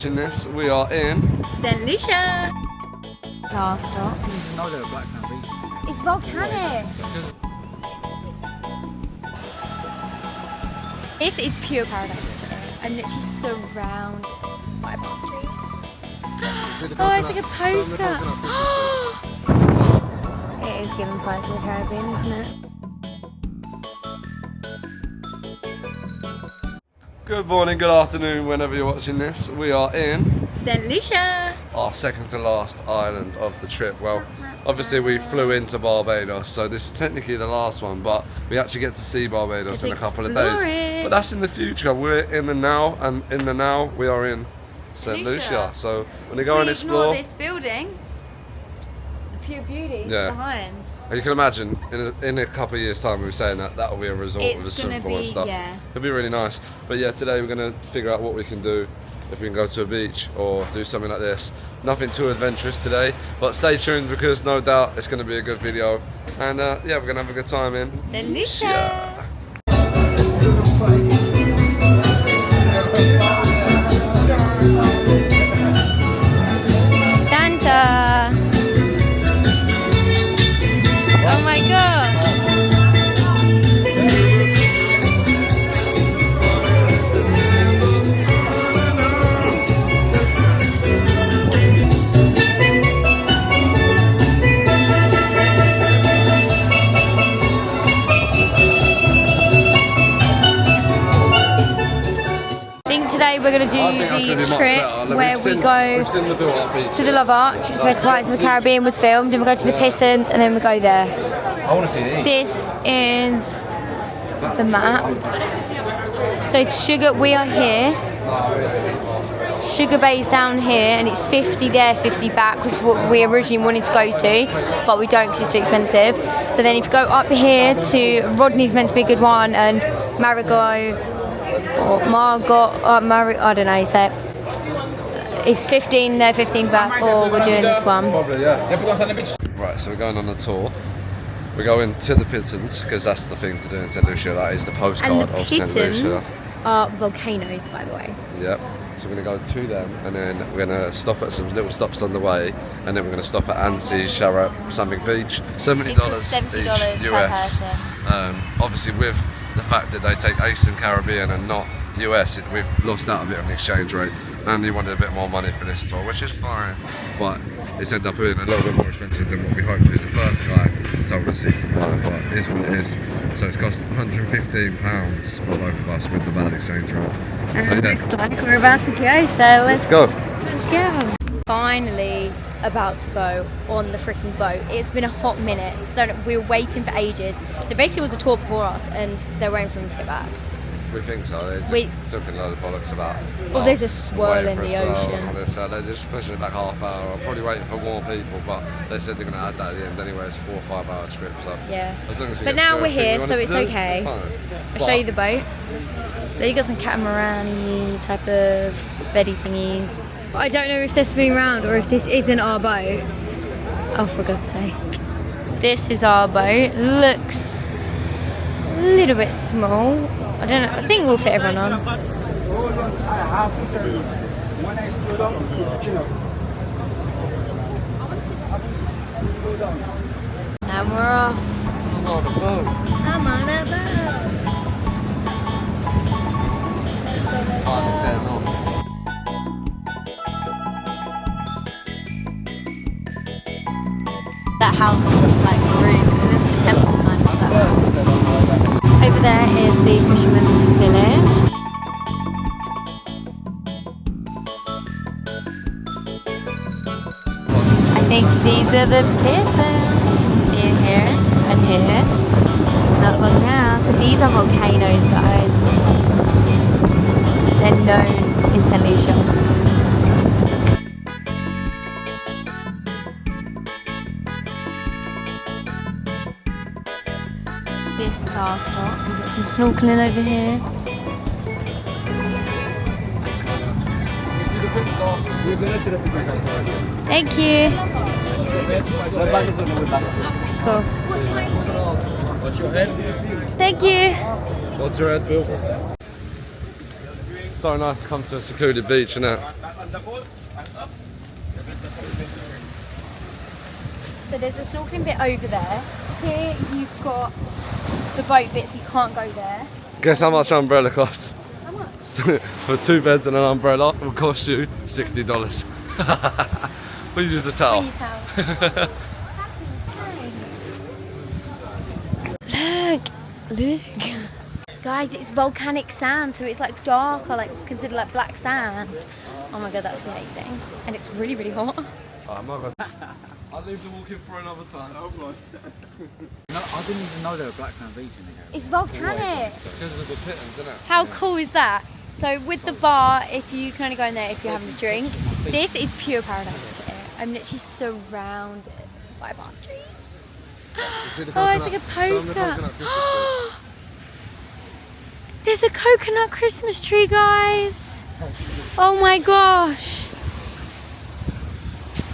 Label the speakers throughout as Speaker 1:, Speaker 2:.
Speaker 1: In this, we are in
Speaker 2: St Lucia. It's our stop. It's volcanic. This is pure paradise. I'm literally surrounded by palm trees. Oh, it's like a postcard. It is giving Pirates of the Caribbean, isn't it?
Speaker 1: Good morning, good afternoon, whenever you're watching this. We are in
Speaker 2: St Lucia.
Speaker 1: our second to last island of the trip. Well, obviously we flew into Barbados, so this is technically the last one, but we actually get to see Barbados in a couple of days. But that's in the future. We're in the now, and in the now we are in St Lucia. So when you go and explore
Speaker 2: this building, the pure beauty behind.
Speaker 1: And you can imagine in a couple of years' time we'll be saying that that'll be a resort with a swimming pool and stuff.
Speaker 2: Yeah.
Speaker 1: It'll be really nice. But yeah, today we're going to figure out what we can do, if we can go to a beach or do something like this. Nothing too adventurous today, but stay tuned because no doubt it's going to be a good video. And yeah, we're going to have a good time in
Speaker 2: St Lucia. Santa. Oh my god. I think today we're going to do the trip where we go to the Love Arch, which is where Pirates of the Caribbean was filmed, and we go to the Pitons, and then we go there.
Speaker 1: I want to see these.
Speaker 2: This is the map. So it's Sugar, we are here. Sugar Bay's down here, and it's 50 there, 50 back, which is what we originally wanted to go to, but we don't because it's too expensive. So then if you go up here to Rodney's meant to be a good one, and Marigot, or Margot, I don't know how you say it. It's 15 there, 15 back, or we're doing this one.
Speaker 1: Probably, yeah. Right, so we're going on a tour. We're going to the Pitons, because that's the thing to do in St Lucia. That is the postcard of St Lucia.
Speaker 2: And the Pitons are volcanoes, by the way.
Speaker 1: Yep. So we're going to go to them, and then we're going to stop at some little stops on the way, and then we're going to stop at Annecy's, Sharap, something beach. $70 each US. Obviously with the fact that they take Eastern Caribbean and not US, we've lost out a bit of an exchange rate, and you wanted a bit more money for this tour, which is fine, but it's ended up being a little bit more expensive than what we hoped. Because the first guy told us 65, but it is what it is. So it's cost £115 for both of us with the valid exchange rate.
Speaker 2: And
Speaker 1: so,
Speaker 2: looks like we're about to go, so let's
Speaker 1: go.
Speaker 2: Let's go. Finally about to go on the freaking boat. It's been a hot minute. We were waiting for ages. There basically was a tour before us, and they're waiting for them to get back.
Speaker 1: We think so. They just took a load of bollocks about.
Speaker 2: Well, there's a swirl in the ocean.
Speaker 1: They're just pushing it like half hour. I'm probably waiting for more people, but they said they're going to add that at the end anyway. It's a 4 or 5 hour trip, so
Speaker 2: yeah.
Speaker 1: As long as we
Speaker 2: but now we're here, so it's okay. I'll show you the boat. They got some catamaran type of beddy thingies. I don't know if they're spinning around or if this isn't our boat. Oh, for God's sake. This is our boat. Looks a little bit small. I don't know. I think we'll fit everyone on. And we're off.
Speaker 1: I'm on a boat.
Speaker 2: I'm on a boat. That house looks like really cool. There's like a temple behind that house. Over there is the fisherman's village. I think these are the Pitons. You see it here and here. Not long now. So these are volcanoes, guys. They're known in St Lucia. This is our stop. We've got some snorkeling over here. Thank you. Cool.
Speaker 1: What's your head?
Speaker 2: Thank you.
Speaker 1: What's your head, Bill? So nice to come to a secluded beach, isn't it?
Speaker 2: So there's a snorkeling bit over there. Here you've got the boat bit, so you can't go there.
Speaker 1: Guess how much an umbrella costs?
Speaker 2: How much?
Speaker 1: For 2 beds and an umbrella, it will cost you $60. We'll use the towel.
Speaker 2: Look. Guys, it's volcanic sand, so it's like dark or like considered like black sand. Oh my god, that's amazing. And it's really, really hot.
Speaker 1: Oh, I'm not gonna... I'll leave the walking for another time. Oh god.
Speaker 3: No, I didn't even know there were black sand beach in here.
Speaker 2: It's volcanic.
Speaker 1: It's because of the Pitons, isn't it?
Speaker 2: How cool is that? So with the bar, if you can only go in there if you're having a drink. This is pure paradise here. I'm literally surrounded by palm trees. Oh, it's like a postcard. There's a coconut Christmas tree, guys. Oh my gosh.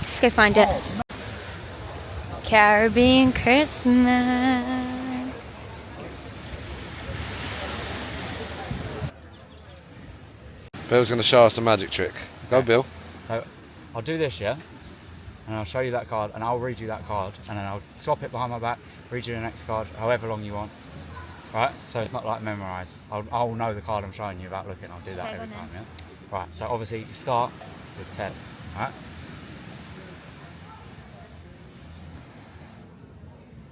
Speaker 2: Let's go find it. Caribbean Christmas.
Speaker 1: Bill's going to show us a magic trick. Go, Bill.
Speaker 3: So I'll do this, yeah? And I'll show you that card and I'll read you that card and then I'll swap it behind my back, read you the next card, however long you want. Right? So it's not like memorise. I'll know the card I'm showing you without looking. I'll do that every time, yeah? Right, so obviously you start with 10, right?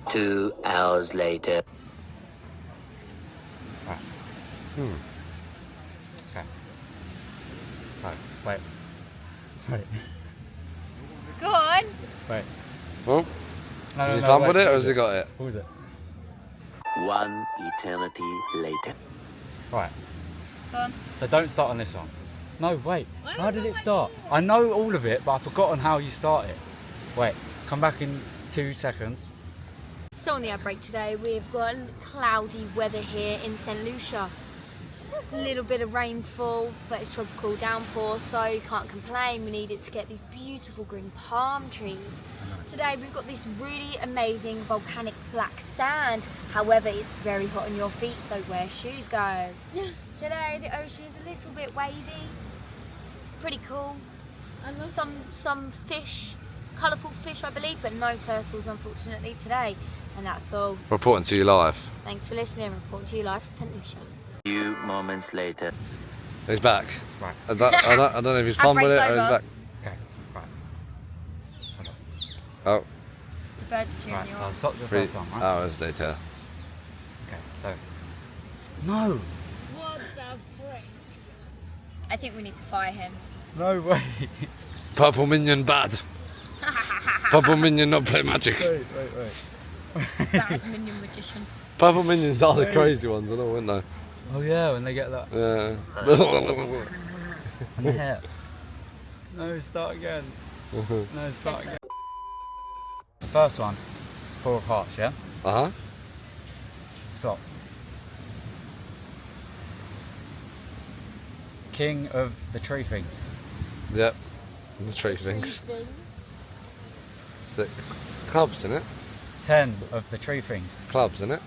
Speaker 4: 2 hours later.
Speaker 3: Right. Okay. So, wait.
Speaker 2: Go on.
Speaker 3: Wait.
Speaker 1: Well,
Speaker 3: No,
Speaker 1: has he fun with it or has
Speaker 3: pause
Speaker 1: he got it?
Speaker 3: What was it?
Speaker 4: 1 eternity later.
Speaker 3: Right.
Speaker 2: Go on.
Speaker 3: So don't start on this one. No, wait. How did it start? I know all of it, but I've forgotten how you start it. Wait. Come back in 2 seconds.
Speaker 2: So on the outbreak today, we've got cloudy weather here in St Lucia. A little bit of rainfall, but it's tropical downpour, so you can't complain. We needed to get these beautiful green palm trees. Today we've got this really amazing volcanic black sand. However, it's very hot on your feet, so wear shoes, guys. Today the ocean is a little bit wavy. Pretty cool. Some fish, colourful fish I believe, but no turtles unfortunately today. And that's all.
Speaker 1: Reporting to you live.
Speaker 2: Thanks for listening. Reporting to you live from St Lucia.
Speaker 4: Few moments later.
Speaker 1: He's back.
Speaker 3: Right.
Speaker 1: I don't know if he's fun with it or he's back.
Speaker 3: Okay, right.
Speaker 1: Oh,
Speaker 2: The birds are cheering
Speaker 3: Right,
Speaker 2: you
Speaker 3: so I'll
Speaker 2: on.
Speaker 3: stop the
Speaker 1: 3
Speaker 3: first one, right?
Speaker 1: hours later.
Speaker 3: Okay, so. No!
Speaker 2: What the frick? I think we need to fire him.
Speaker 3: No way!
Speaker 1: Purple minion bad. Purple minion not play magic.
Speaker 3: Wait.
Speaker 2: Bad minion magician.
Speaker 1: Purple minions are the crazy ones, I know, aren't they?
Speaker 3: Oh yeah, when they get that.
Speaker 1: Yeah.
Speaker 3: And the hair. No, start again. No, start again. The first one is 4 of hearts, yeah?
Speaker 1: Uh-huh.
Speaker 3: Stop. King of the tree things.
Speaker 1: Yep. The tree things. Six. Clubs, innit?
Speaker 3: 10 of the tree things.
Speaker 1: Clubs, innit?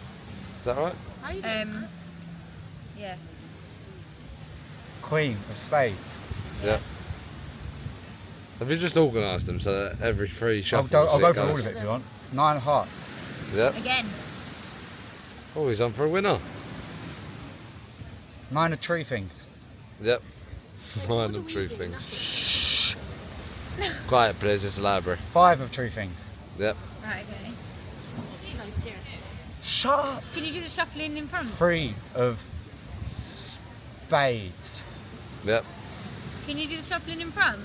Speaker 1: Is that right?
Speaker 2: Yeah.
Speaker 3: Queen of spades.
Speaker 1: Yep. Have you just organised them so that every 3 shuffles
Speaker 3: I'll go
Speaker 1: it
Speaker 3: for all
Speaker 1: goes?
Speaker 3: of it if you want. 9 of hearts.
Speaker 1: Yep.
Speaker 2: Again.
Speaker 1: Oh, he's on for a winner.
Speaker 3: 9 of tree things.
Speaker 1: Yep. Mind of true things. Shh. Quiet, please. It's a library.
Speaker 3: 5 of tree things.
Speaker 1: Yep.
Speaker 2: Right, okay. No, seriously.
Speaker 3: Shut up!
Speaker 2: Can you do the shuffling in front?
Speaker 3: 3 of spades.
Speaker 1: Yep.
Speaker 2: Can you do the shuffling in front?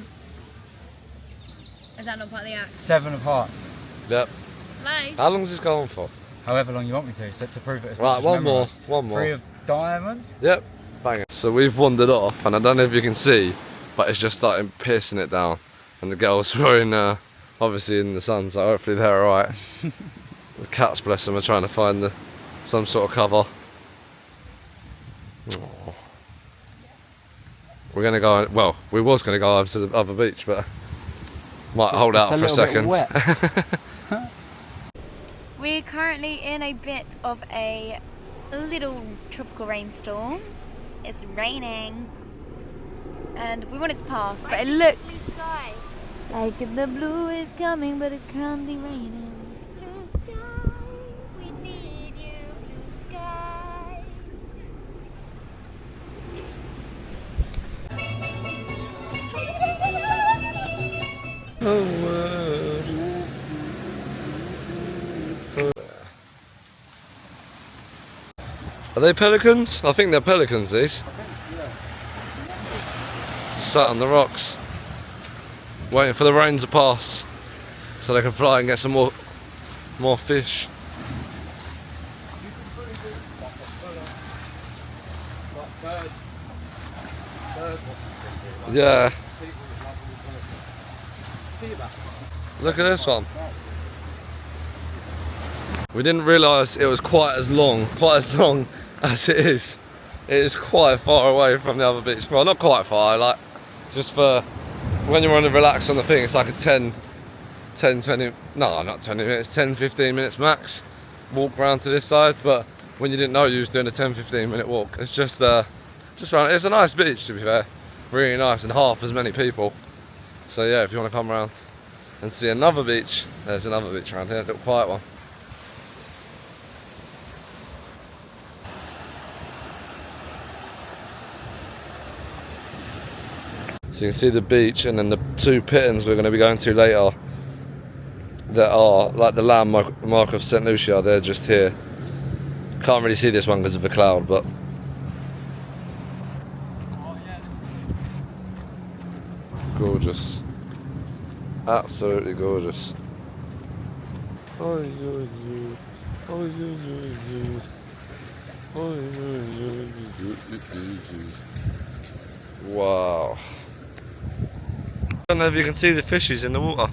Speaker 2: Is that not part of the act?
Speaker 3: 7 of hearts.
Speaker 1: Yep.
Speaker 2: Like.
Speaker 1: How long is this going for?
Speaker 3: However long you want me to, so to prove it it's
Speaker 1: Right,
Speaker 3: not just
Speaker 1: one more.
Speaker 3: memorised.
Speaker 1: One more.
Speaker 3: 3 of diamonds.
Speaker 1: Yep. Bang it. So we've wandered off, and I don't know if you can see, but it's just starting piercing it down. And the girls were in, obviously in the sun, so hopefully they're alright. The cats, bless them, are trying to find some sort of cover. Oh. We're going to go, well, we was going to go over to the other beach, but might hold out for a second.
Speaker 2: We're currently in a bit of a little tropical rainstorm. It's raining. and we want it to pass, but it looks like the blue is coming, but it's currently raining.
Speaker 5: Blue sky, we need you, blue sky.
Speaker 1: Are they pelicans? I think they're pelicans, these. Sat on the rocks, waiting for the rain to pass so they can fly and get some more fish. Yeah. Look at this one. We didn't realise it was quite as long as it is. It is quite far away from the other beach. Well, not quite far, like, just for when you want to relax on the thing, it's like a 10, 20, no, not 20 minutes, 10, 15 minutes max walk round to this side. But when you didn't know you was doing a 10, 15 minute walk, it's just around. It's a nice beach, to be fair. Really nice, and half as many people. So yeah, if you want to come around and see another beach, there's another beach around here, a little quiet one. So you can see the beach, and then the two Pitons we're going to be going to later that are like the landmark of St Lucia. They're just here. Can't really see this one because of the cloud, but gorgeous. Absolutely gorgeous. Wow. I don't know if you can see the fishies in the water.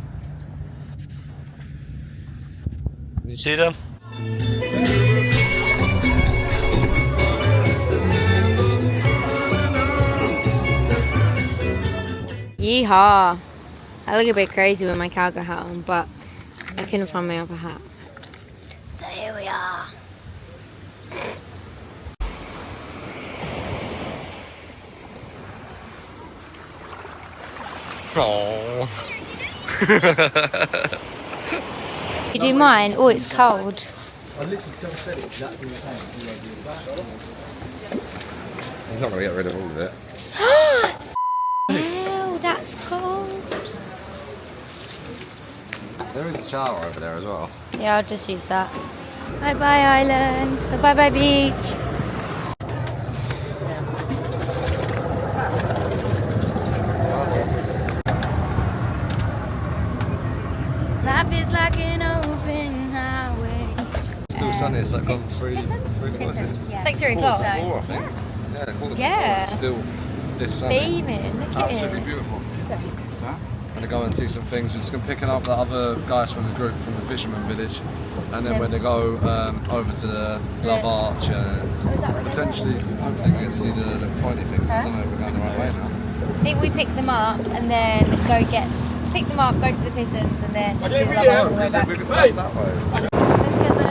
Speaker 1: Can you see them?
Speaker 2: Yeehaw! I look a bit crazy with my cowgirl hat on, but I couldn't find my other hat. So here we are.
Speaker 1: Oh.
Speaker 2: You do mine? Oh, it's cold.
Speaker 3: I literally just said it exactly the same.
Speaker 1: I'm not going to get rid of all of it.
Speaker 2: Ew, that's cold.
Speaker 1: There is a shower over there as well.
Speaker 2: Yeah, I'll just use that. Bye bye island. Bye bye beach. Life is like an open highway.
Speaker 1: It's still sunny, it's like gone three
Speaker 2: Pitons,
Speaker 1: yeah.
Speaker 2: It's like 3
Speaker 1: Quarter
Speaker 2: o'clock.
Speaker 1: to 4, I think. Yeah, quarter to
Speaker 2: Yeah.
Speaker 1: 4. It's still this sunny.
Speaker 2: Beaming, look at
Speaker 1: Absolutely
Speaker 2: it.
Speaker 1: beautiful.
Speaker 3: Sorry?
Speaker 1: Going to go and see some things. We're just going to pick up the other guys from the group from the fisherman village, and then we're going to go over to the Love Arch and potentially, hopefully, we get to see the pointy things. I don't know if we're going the right way now.
Speaker 2: I think we pick them up and then pick them up, go to the Pitons, and then do the Love Arch on the way back.
Speaker 1: That's that way.
Speaker 2: Look at the...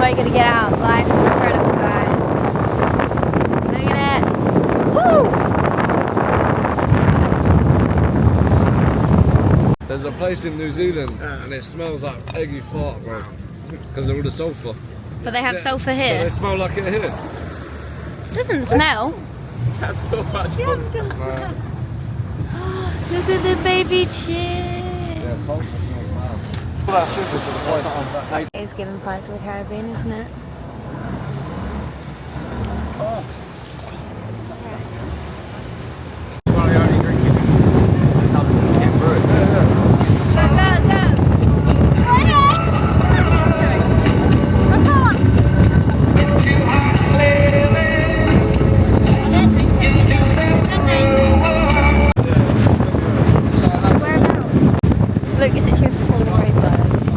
Speaker 2: You're gonna get out. Life's incredible, guys. Look at it. Woo!
Speaker 1: There's a place in New Zealand and it smells like eggy fart, bro, because of all the sulphur.
Speaker 2: But they have sulphur
Speaker 1: But
Speaker 2: here.
Speaker 1: they smell like it here.
Speaker 2: Doesn't smell.
Speaker 3: That's not much fun.
Speaker 2: Look at the baby chick.
Speaker 1: Yeah, sulphur smells bad. All that sugar to the point.
Speaker 2: It's giving Pirates of the Caribbean, isn't it?
Speaker 3: Well, you only drink it. It doesn't get through it.
Speaker 2: Go, go, go. Look, it's actually a full rainbow.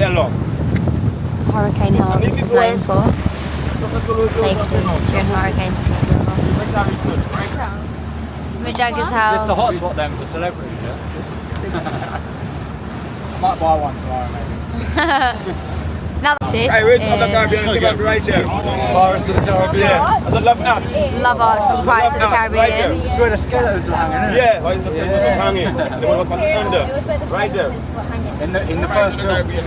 Speaker 2: Hurricane House is known for safety during hurricanes. Mick Jagger's house.
Speaker 3: Just the hotspot then for celebrities, yeah? Might buy one tomorrow, maybe.
Speaker 2: Now this
Speaker 6: Pirates
Speaker 2: is
Speaker 6: of the Caribbean, give up right here.
Speaker 1: Pirates of the Caribbean.
Speaker 6: Yeah, I love Arch.
Speaker 2: Love Arch from Pirates of the Caribbean.
Speaker 3: It's where the skeletons are hanging, isn't it?
Speaker 6: Yeah, why is the skeletons hanging? They were under. Right there.
Speaker 3: In the first film.
Speaker 2: There's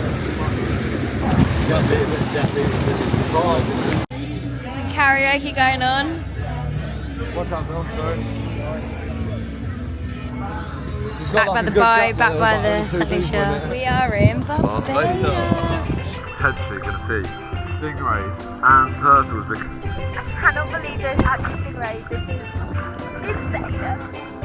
Speaker 2: some karaoke going on.
Speaker 3: What's up, Bill? Sorry.
Speaker 2: Back by the bow, back by the St Lucia. We are in Barbados.
Speaker 1: Potentially going to see stingrays and turtles.
Speaker 5: I cannot believe there's actually stingrays. This is insane.